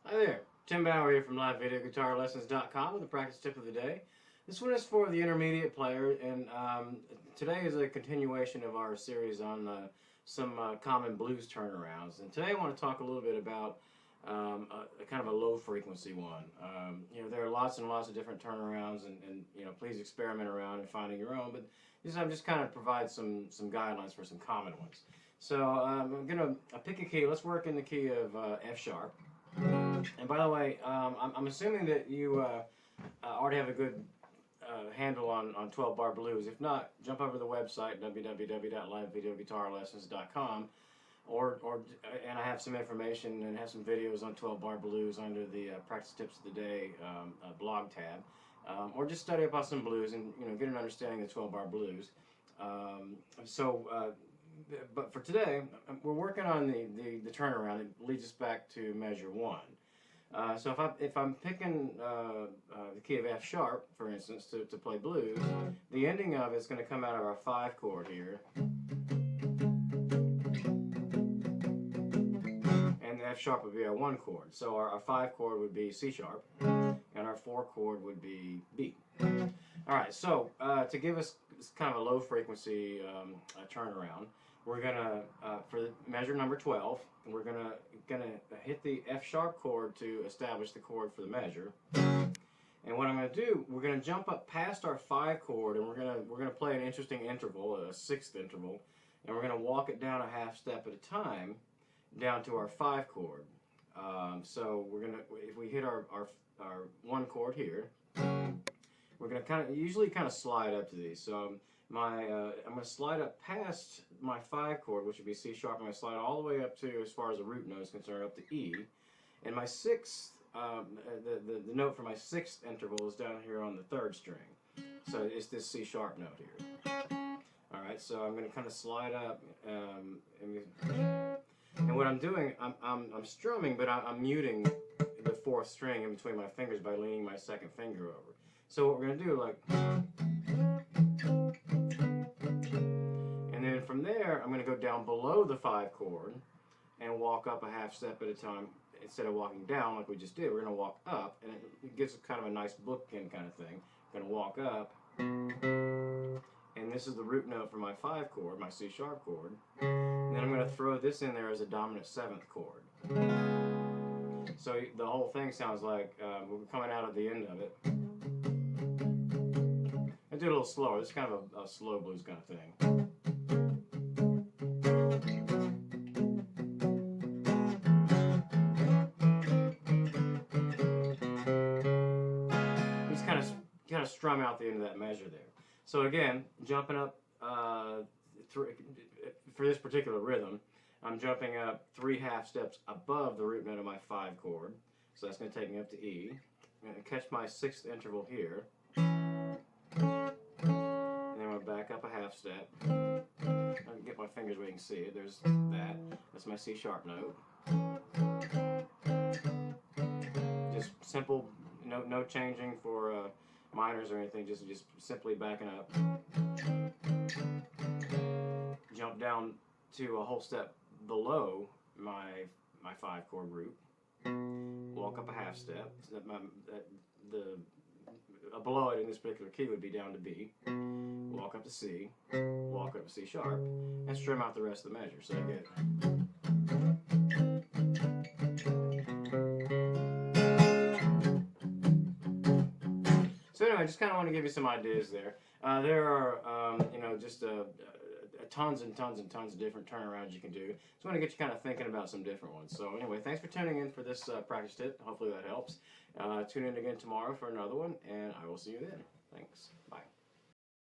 Hi there, Tim Bauer here from LiveVideoGuitarLessons.com with a practice tip of the day. This one is for the intermediate player, and today is a continuation of our series on some common blues turnarounds. And today I want to talk a little bit about a kind of a low frequency one. There are lots and lots of different turnarounds, and please experiment around and finding your own. But I'm just kind of provide some guidelines for some common ones. So I'm gonna pick a key. Let's work in the key of F sharp. And by the way, I'm assuming that you already have a good handle on 12-bar blues. If not, jump over to the website www.livevideoguitarlessons.com, and I have some information and have some videos on 12-bar blues under the practice tips of the day blog tab, or just study up on some blues and get an understanding of 12-bar blues. But for today, we're working on the turnaround that leads us back to measure 1. So if I'm picking the key of F sharp, for instance, to play blues, the ending of it's going to come out of our 5 chord here, and the F sharp would be our 1 chord. So our 5 chord would be C sharp, and our 4 chord would be B. All right, so to give us kind of a low frequency turnaround, we're gonna for measure number 12, we're gonna hit the F sharp chord to establish the chord for the measure. And what I'm gonna do, we're gonna jump up past our 5 chord, and we're gonna play an interesting interval, a 6th interval, and we're gonna walk it down a half step at a time down to our 5 chord. So if we hit our 1 chord here, we're gonna usually slide up to these. So I'm gonna slide up past my 5 chord, which would be C sharp. I'm gonna slide all the way up to, as far as the root note is concerned, up to E. And my 6th, the note for my 6th interval is down here on the 3rd string. So it's this C sharp note here. All right, so I'm gonna kind of slide up, and what I'm doing, I'm strumming, but I'm muting the 4th string in between my fingers by leaning my 2nd finger over. So what we're gonna do, and then from there, I'm going to go down below the 5 chord and walk up a half step at a time. Instead of walking down like we just did, we're going to walk up, and it gives kind of a nice bookend kind of thing. I'm going to walk up, and this is the root note for my 5 chord, my C sharp chord. And then I'm going to throw this in there as a dominant 7th chord. So the whole thing sounds like we're coming out of the end of it. I do it a little slower. This is kind of a slow blues kind of thing. Just kind of strum out the end of that measure there. So again, jumping up for this particular rhythm, I'm jumping up 3 half steps above the root note of my 5 chord. So that's going to take me up to E. I'm going to catch my 6th interval here. Back up a half step. I can get my fingers where you can see it. There's that. That's my C sharp note. Just simple, no changing for minors or anything. Just simply backing up. Jump down to a whole step below my 5 chord root. Walk up a half step. Below it in this particular key would be down to B. Walk up to C, walk up to C sharp, and strum out the rest of the measure. So I get. So anyway, just kind of want to give you some ideas there. There are, just tons and tons and tons of different turnarounds you can do. Just want to get you kind of thinking about some different ones. So anyway, thanks for tuning in for this practice tip. Hopefully that helps. Tune in again tomorrow for another one, and I will see you then. Thanks. Bye.